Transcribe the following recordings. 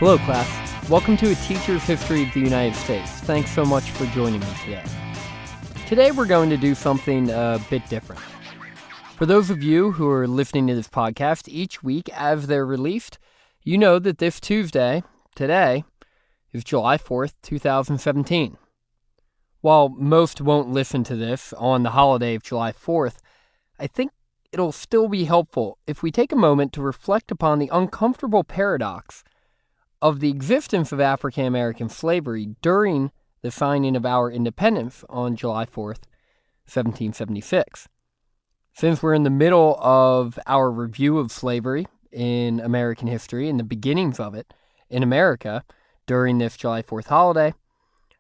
Hello, class. Welcome to A Teacher's History of the United States. Thanks so much for joining me today. Today we're going to do something a bit different. For those of you who are listening to this podcast each week as they're released, you know that this Tuesday, today, is July 4th, 2017. While most won't listen to this on the holiday of July 4th, I think it'll still be helpful if we take a moment to reflect upon the uncomfortable paradox of the existence of African American slavery during the signing of our independence on July 4th, 1776. Since we're in the middle of our review of slavery in American history and the beginnings of it in America during this July 4th holiday,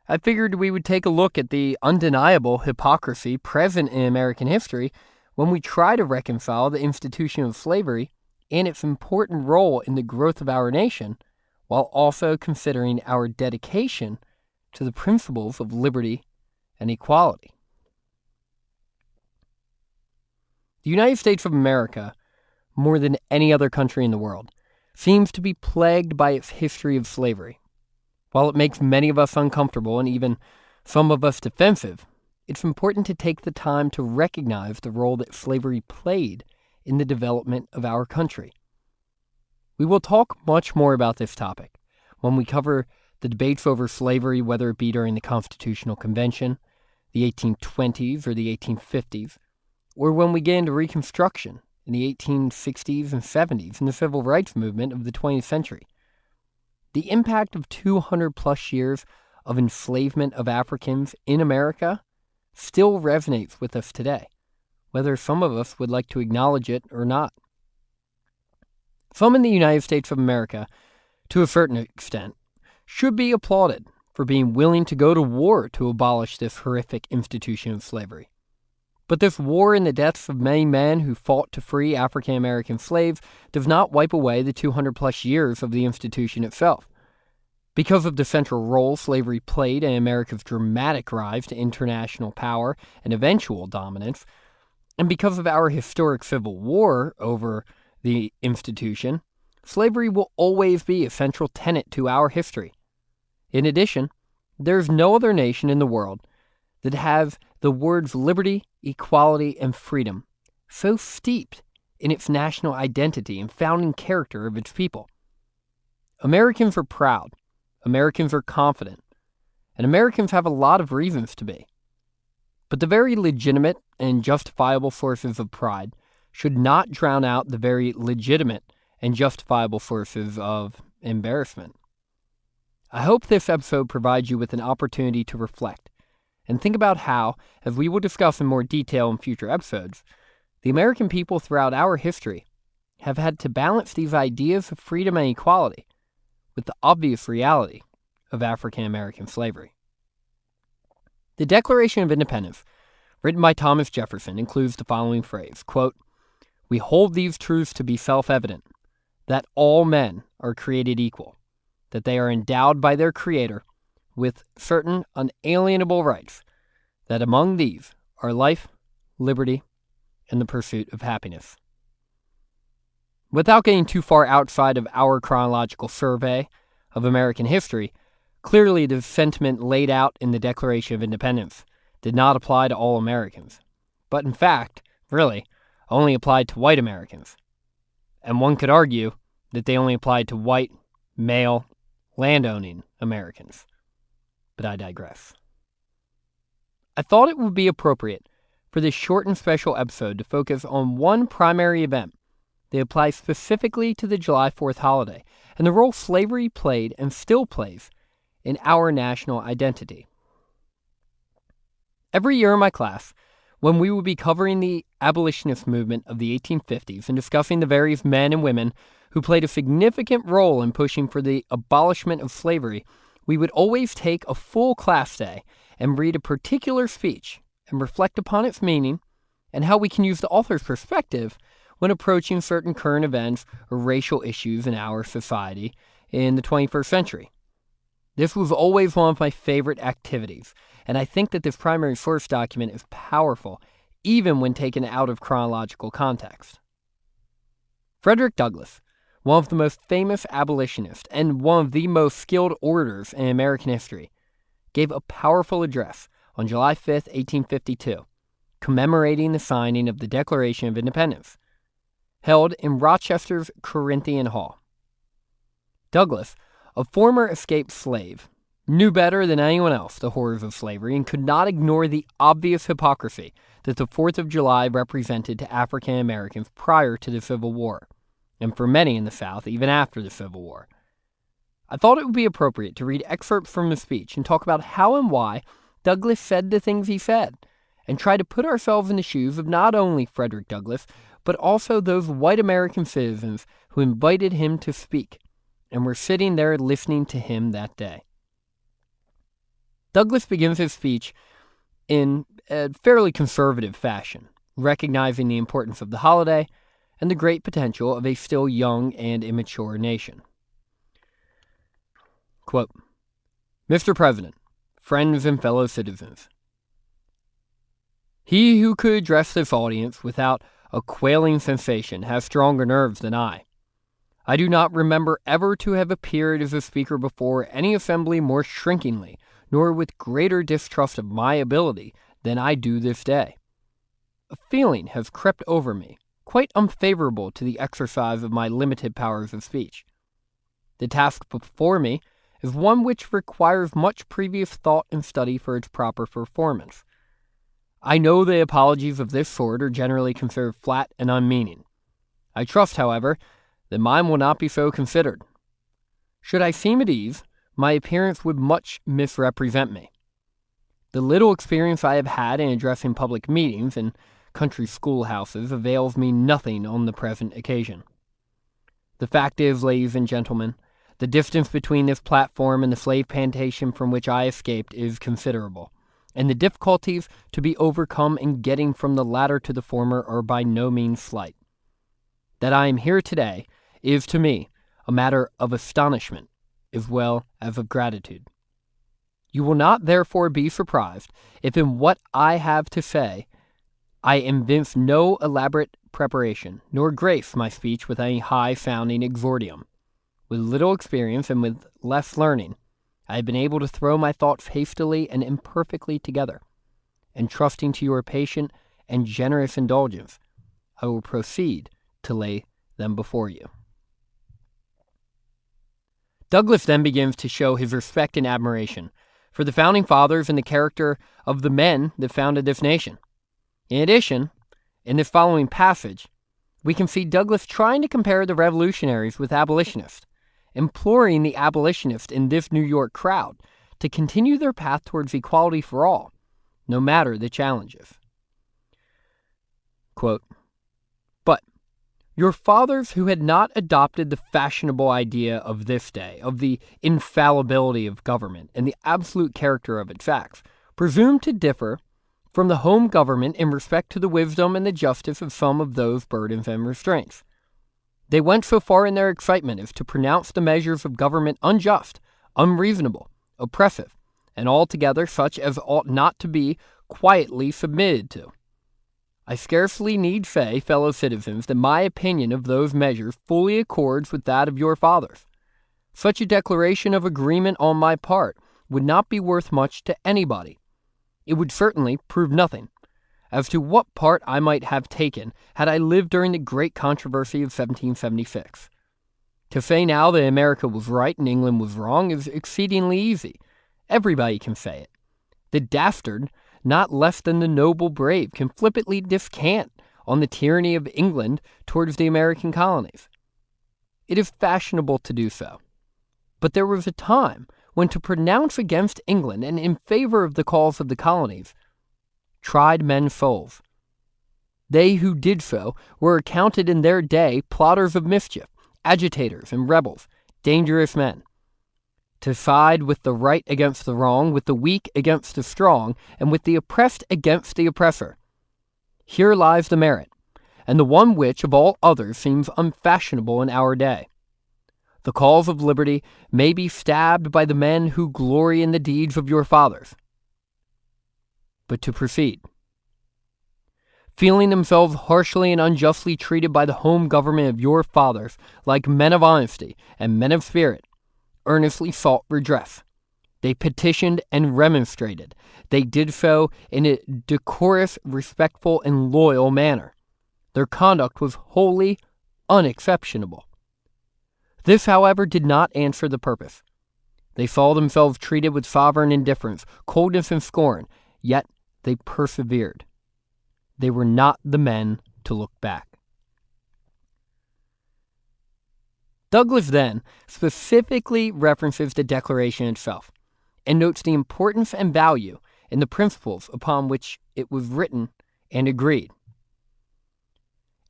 I figured we would take a look at the undeniable hypocrisy present in American history when we try to reconcile the institution of slavery and its important role in the growth of our nation, while also considering our dedication to the principles of liberty and equality. The United States of America, more than any other country in the world, seems to be plagued by its history of slavery. While it makes many of us uncomfortable and even some of us defensive, it's important to take the time to recognize the role that slavery played in the development of our country. We will talk much more about this topic when we cover the debates over slavery, whether it be during the Constitutional Convention, the 1820s or the 1850s, or when we get into Reconstruction in the 1860s and 70s and the Civil Rights Movement of the 20th century. The impact of 200 plus years of enslavement of Africans in America still resonates with us today, whether some of us would like to acknowledge it or not. Some in the United States of America, to a certain extent, should be applauded for being willing to go to war to abolish this horrific institution of slavery. But this war and the deaths of many men who fought to free African American slaves does not wipe away the 200 plus years of the institution itself. Because of the central role slavery played in America's dramatic rise to international power and eventual dominance, and because of our historic civil war over the institution, slavery will always be a central tenet to our history. In addition, there is no other nation in the world that has the words liberty, equality, and freedom so steeped in its national identity and founding character of its people. Americans are proud, Americans are confident, and Americans have a lot of reasons to be. But the very legitimate and justifiable sources of pride should not drown out the very legitimate and justifiable sources of embarrassment. I hope this episode provides you with an opportunity to reflect and think about how, as we will discuss in more detail in future episodes, the American people throughout our history have had to balance these ideas of freedom and equality with the obvious reality of African American slavery. The Declaration of Independence, written by Thomas Jefferson, includes the following phrase, quote, "We hold these truths to be self-evident, that all men are created equal, that they are endowed by their Creator with certain unalienable rights, that among these are life, liberty, and the pursuit of happiness." Without getting too far outside of our chronological survey of American history, clearly the sentiment laid out in the Declaration of Independence did not apply to all Americans, but in fact, really, only applied to white Americans. And one could argue that they only applied to white, male, landowning Americans. But I digress. I thought it would be appropriate for this short and special episode to focus on one primary event that applies specifically to the July 4th holiday and the role slavery played and still plays in our national identity. Every year in my class, when we would be covering the abolitionist movement of the 1850s and discussing the various men and women who played a significant role in pushing for the abolishment of slavery, we would always take a full class day and read a particular speech and reflect upon its meaning and how we can use the author's perspective when approaching certain current events or racial issues in our society in the 21st century. This was always one of my favorite activities, and I think that this primary source document is powerful, even when taken out of chronological context. Frederick Douglass one of the most famous abolitionists and one of the most skilled orators in American history, gave a powerful address on July 5, 1852, commemorating the signing of the Declaration of Independence, held in Rochester's Corinthian Hall. Douglas, a former escaped slave, knew better than anyone else the horrors of slavery and could not ignore the obvious hypocrisy that the 4th of July represented to African Americans prior to the Civil War, and for many in the South even after the Civil War. I thought it would be appropriate to read excerpts from the speech and talk about how and why Douglas said the things he said, and try to put ourselves in the shoes of not only Frederick Douglass, but also those white American citizens who invited him to speak and were sitting there listening to him that day. Douglas begins his speech in a fairly conservative fashion, recognizing the importance of the holiday and the great potential of a still young and immature nation. Quote, "Mr. President, friends and fellow citizens, he who could address this audience without a quailing sensation has stronger nerves than I. I do not remember ever to have appeared as a speaker before any assembly more shrinkingly, nor with greater distrust of my ability than I do this day. A feeling has crept over me, quite unfavorable to the exercise of my limited powers of speech. The task before me is one which requires much previous thought and study for its proper performance. I know the apologies of this sort are generally considered flat and unmeaning. I trust, however, that mine will not be so considered. Should I seem at ease, my appearance would much misrepresent me. The little experience I have had in addressing public meetings and country schoolhouses avails me nothing on the present occasion. The fact is, ladies and gentlemen, the distance between this platform and the slave plantation from which I escaped is considerable, and the difficulties to be overcome in getting from the latter to the former are by no means slight. That I am here today is to me a matter of astonishment as well as of gratitude. You will not therefore be surprised if in what I have to say I evince no elaborate preparation, nor grace my speech with any high-sounding exordium. With little experience and with less learning, I have been able to throw my thoughts hastily and imperfectly together, and trusting to your patient and generous indulgence, I will proceed to lay them before you." Douglas then begins to show his respect and admiration for the Founding Fathers and the character of the men that founded this nation. In addition, in this following passage, we can see Douglas trying to compare the revolutionaries with abolitionists, imploring the abolitionists in this New York crowd to continue their path towards equality for all, no matter the challenges. Quote, "But your fathers who had not adopted the fashionable idea of this day, of the infallibility of government and the absolute character of its acts, presumed to differ from the home government in respect to the wisdom and the justice of some of those burdens and restraints. They went so far in their excitement as to pronounce the measures of government unjust, unreasonable, oppressive, and altogether such as ought not to be quietly submitted to. I scarcely need say, fellow citizens, that my opinion of those measures fully accords with that of your fathers. Such a declaration of agreement on my part would not be worth much to anybody. It would certainly prove nothing as to what part I might have taken had I lived during the great controversy of 1776. To say now that America was right and England was wrong is exceedingly easy. Everybody can say it. The dastard, not less than the noble brave, can flippantly descant on the tyranny of England towards the American colonies. It is fashionable to do so. But there was a time when to pronounce against England and in favor of the cause of the colonies tried men's souls. They who did so were accounted in their day plotters of mischief, agitators and rebels, dangerous men. To side with the right against the wrong, with the weak against the strong, and with the oppressed against the oppressor. Here lies the merit, and the one which of all others seems unfashionable in our day. The cause of liberty may be stabbed by the men who glory in the deeds of your fathers. But to proceed. feeling themselves harshly and unjustly treated by the home government of your fathers, like men of honesty and men of spirit, earnestly sought redress. They petitioned and remonstrated. They did so in a decorous, respectful, and loyal manner. Their conduct was wholly unexceptionable. This, however, did not answer the purpose. They saw themselves treated with sovereign indifference, coldness, and scorn, yet they persevered. They were not the men to look back. Douglas then specifically references the Declaration itself and notes the importance and value in the principles upon which it was written and agreed.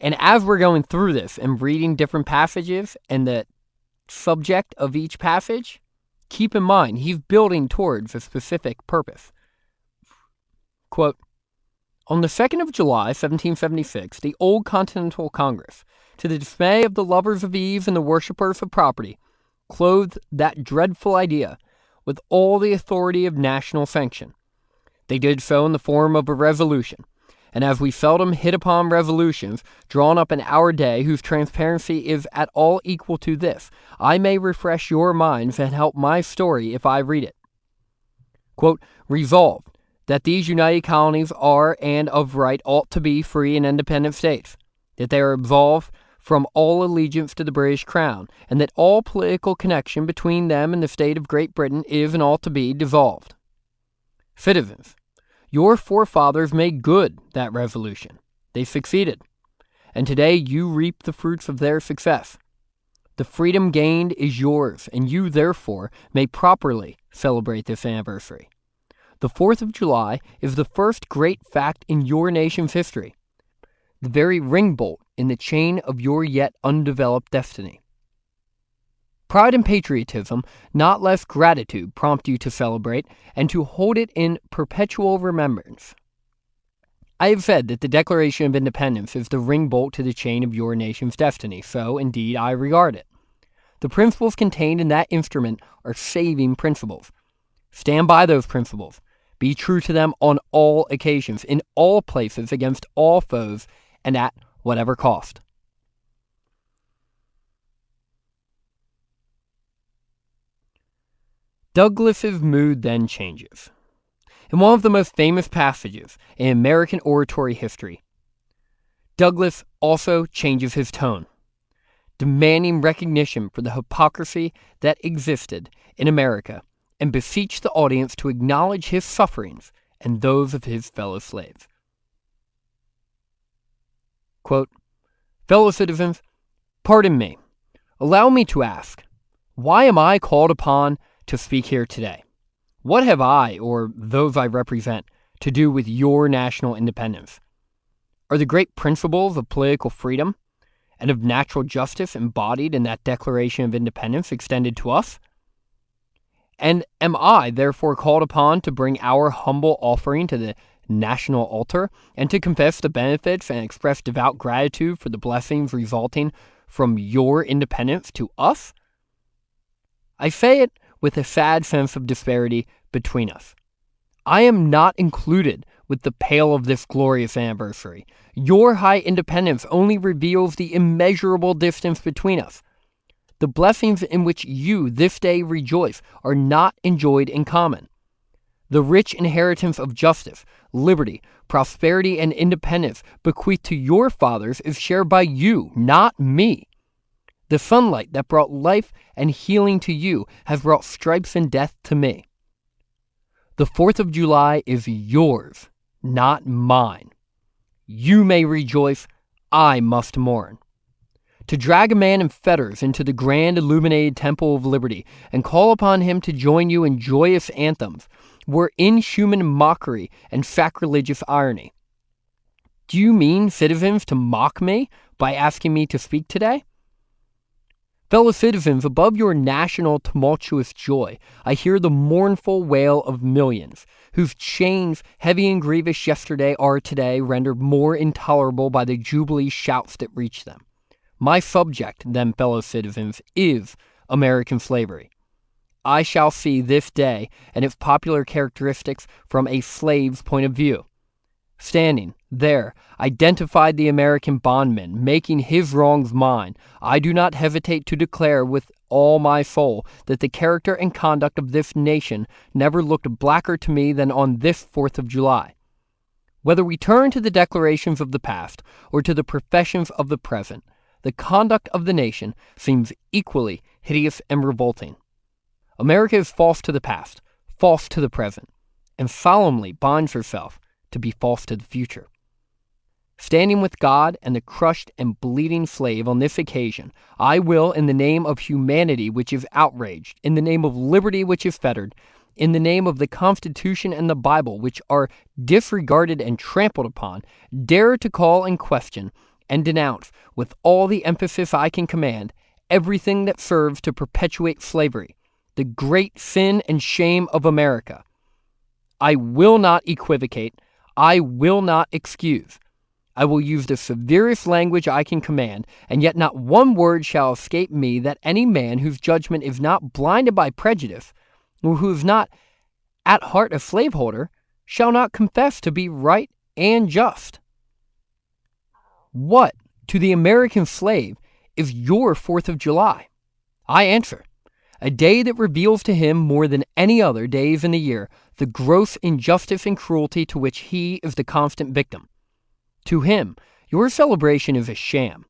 And as we're going through this and reading different passages and the subject of each passage, keep in mind he's building towards a specific purpose. Quote, on the 2nd of July, 1776, the Old Continental Congress, to the dismay of the lovers of ease and the worshippers of property, clothed that dreadful idea with all the authority of national sanction. They did so in the form of a resolution, and as we seldom hit upon resolutions drawn up in our day whose transparency is at all equal to this, I may refresh your minds and help my story if I read it. Quote, resolved that these united colonies are and of right ought to be free and independent states, that they are absolved from all allegiance to the British Crown, and that all political connection between them and the state of Great Britain is and ought to be dissolved. Citizens, your forefathers made good that resolution. They succeeded, and today you reap the fruits of their success. The freedom gained is yours, and you, therefore, may properly celebrate this anniversary. The 4th of July is the first great fact in your nation's history, the very ring bolt in the chain of your yet undeveloped destiny. Pride and patriotism, not less gratitude, prompt you to celebrate and to hold it in perpetual remembrance. I have said that the Declaration of Independence is the ring bolt to the chain of your nation's destiny, so indeed I regard it. The principles contained in that instrument are saving principles. Stand by those principles. Be true to them on all occasions, in all places, against all foes, and at whatever cost. Douglas's mood then changes. In one of the most famous passages in American oratory history, Douglas also changes his tone, demanding recognition for the hypocrisy that existed in America and beseech the audience to acknowledge his sufferings and those of his fellow slaves. Quote, fellow citizens, pardon me. Allow me to ask, why am I called upon to speak here today? What have I, or those I represent, to do with your national independence? Are the great principles of political freedom and of natural justice embodied in that Declaration of Independence extended to us? And am I therefore called upon to bring our humble offering to the national altar and to confess the benefits and express devout gratitude for the blessings resulting from your independence to us? I say it with a sad sense of disparity between us. I am not included with the pale of this glorious anniversary. Your high independence only reveals the immeasurable distance between us. The blessings in which you this day rejoice are not enjoyed in common. The rich inheritance of justice, liberty, prosperity, and independence bequeathed to your fathers is shared by you, not me. The sunlight that brought life and healing to you has brought stripes and death to me. The 4th of July is yours, not mine. You may rejoice, I must mourn. To drag a man in fetters into the grand illuminated temple of liberty and call upon him to join you in joyous anthems were inhuman mockery and sacrilegious irony. Do you mean, citizens, to mock me by asking me to speak today? Fellow citizens, above your national tumultuous joy, I hear the mournful wail of millions, whose chains, heavy and grievous yesterday, are today rendered more intolerable by the jubilee shouts that reach them. My subject, then, fellow citizens, is American slavery. I shall see this day and its popular characteristics from a slave's point of view. Standing there, identified the American bondman, making his wrongs mine, I do not hesitate to declare with all my soul that the character and conduct of this nation never looked blacker to me than on this 4th of July. Whether we turn to the declarations of the past or to the professions of the present, the conduct of the nation seems equally hideous and revolting. America is false to the past, false to the present, and solemnly binds herself to be false to the future. Standing with God and the crushed and bleeding slave on this occasion, I will, in the name of humanity which is outraged, in the name of liberty which is fettered, in the name of the Constitution and the Bible which are disregarded and trampled upon, dare to call in question and denounce, with all the emphasis I can command, everything that serves to perpetuate slavery, the great sin and shame of America. I will not equivocate. I will not excuse. I will use the severest language I can command, and yet not one word shall escape me that any man whose judgment is not blinded by prejudice, or who is not at heart a slaveholder, shall not confess to be right and just. What, to the American slave, is your 4th of July? I answer, a day that reveals to him more than any other days in the year the gross injustice and cruelty to which he is the constant victim. To him, your celebration is a sham.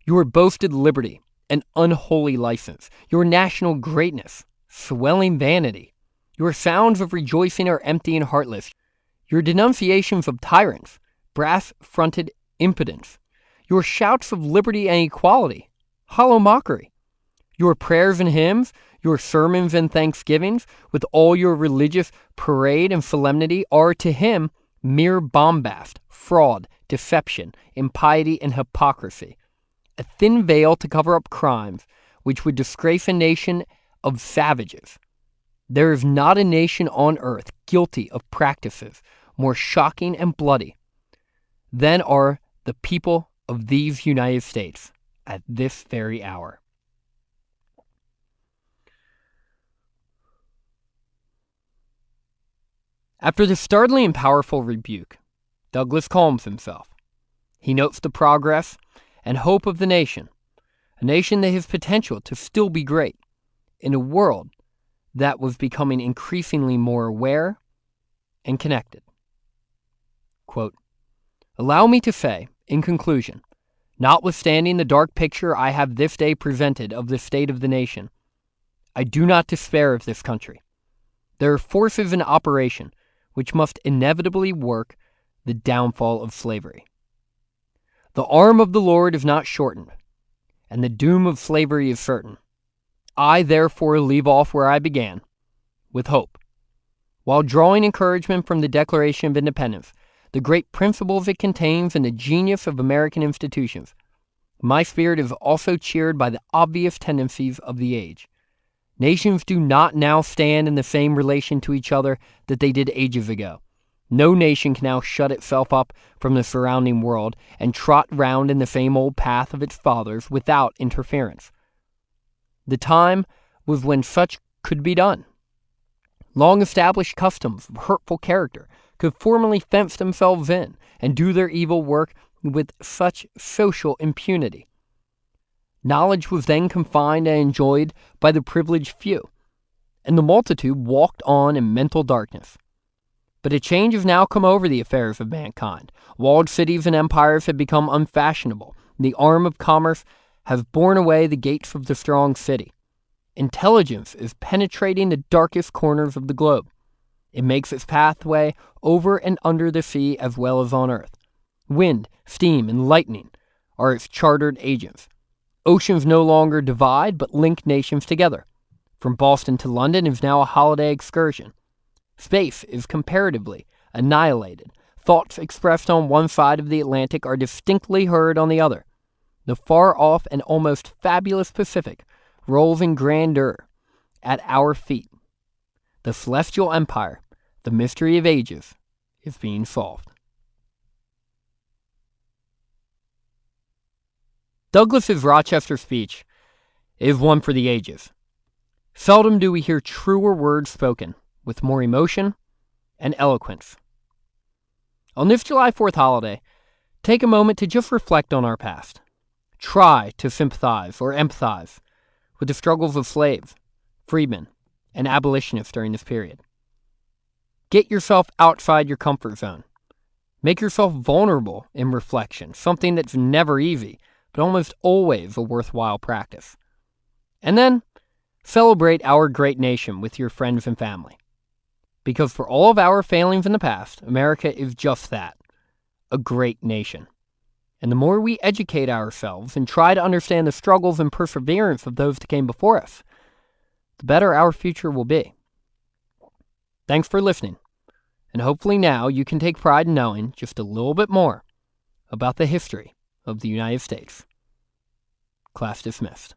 Your boasted liberty, an unholy license. Your national greatness, swelling vanity. Your sounds of rejoicing are empty and heartless. Your denunciations of tyrants, brass-fronted impudence. Your shouts of liberty and equality, hollow mockery. Your prayers and hymns, your sermons and thanksgivings, with all your religious parade and solemnity, are to him mere bombast, fraud, deception, impiety, and hypocrisy. A thin veil to cover up crimes which would disgrace a nation of savages. There is not a nation on earth guilty of practices more shocking and bloody than are the people of these United States at this very hour. After this startling and powerful rebuke, Douglas calms himself. He notes the progress and hope of the nation, a nation that has potential to still be great, in a world that was becoming increasingly more aware and connected. Quote, allow me to say, in conclusion, notwithstanding the dark picture I have this day presented of the state of the nation, I do not despair of this country. There are forces in operation which must inevitably work the downfall of slavery. The arm of the Lord is not shortened, and the doom of slavery is certain. I therefore leave off where I began, with hope. While drawing encouragement from the Declaration of Independence, the great principles it contains, and the genius of American institutions, my spirit is also cheered by the obvious tendencies of the age. Nations do not now stand in the same relation to each other that they did ages ago. No nation can now shut itself up from the surrounding world and trot round in the same old path of its fathers without interference. The time was when such could be done. Long-established customs of hurtful character could formally fence themselves in and do their evil work with such social impunity. Knowledge was then confined and enjoyed by the privileged few, and the multitude walked on in mental darkness. But a change has now come over the affairs of mankind. Walled cities and empires have become unfashionable. The arm of commerce has borne away the gates of the strong city. Intelligence is penetrating the darkest corners of the globe. It makes its pathway over and under the sea as well as on earth. Wind, steam, and lightning are its chartered agents. Oceans no longer divide but link nations together. From Boston to London is now a holiday excursion. Space is comparatively annihilated. Thoughts expressed on one side of the Atlantic are distinctly heard on the other. The far-off and almost fabulous Pacific rolls in grandeur at our feet. The celestial empire, the mystery of ages, is being solved. Douglas's Rochester speech is one for the ages. Seldom do we hear truer words spoken with more emotion and eloquence. On this July 4th holiday, take a moment to just reflect on our past. Try to sympathize or empathize with the struggles of slaves, freedmen, and abolitionists during this period. Get yourself outside your comfort zone. Make yourself vulnerable in reflection, something that's never easy, but almost always a worthwhile practice. And then, celebrate our great nation with your friends and family. Because for all of our failings in the past, America is just that, a great nation. And the more we educate ourselves and try to understand the struggles and perseverance of those that came before us, the better our future will be. Thanks for listening. And hopefully now you can take pride in knowing just a little bit more about the history of the United States. Class dismissed.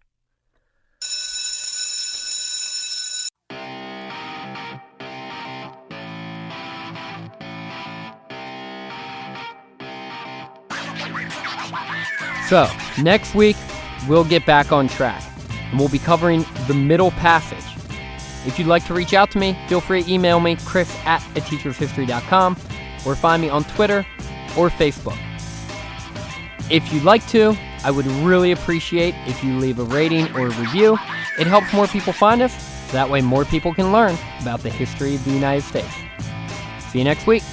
So, next week, we'll get back on track, and we'll be covering the Middle Passage. If you'd like to reach out to me, feel free to email me, chris@ateacherofhistory.com, or find me on Twitter or Facebook. If you'd like to, I would really appreciate if you leave a rating or a review. It helps more people find us, so that way more people can learn about the history of the United States. See you next week.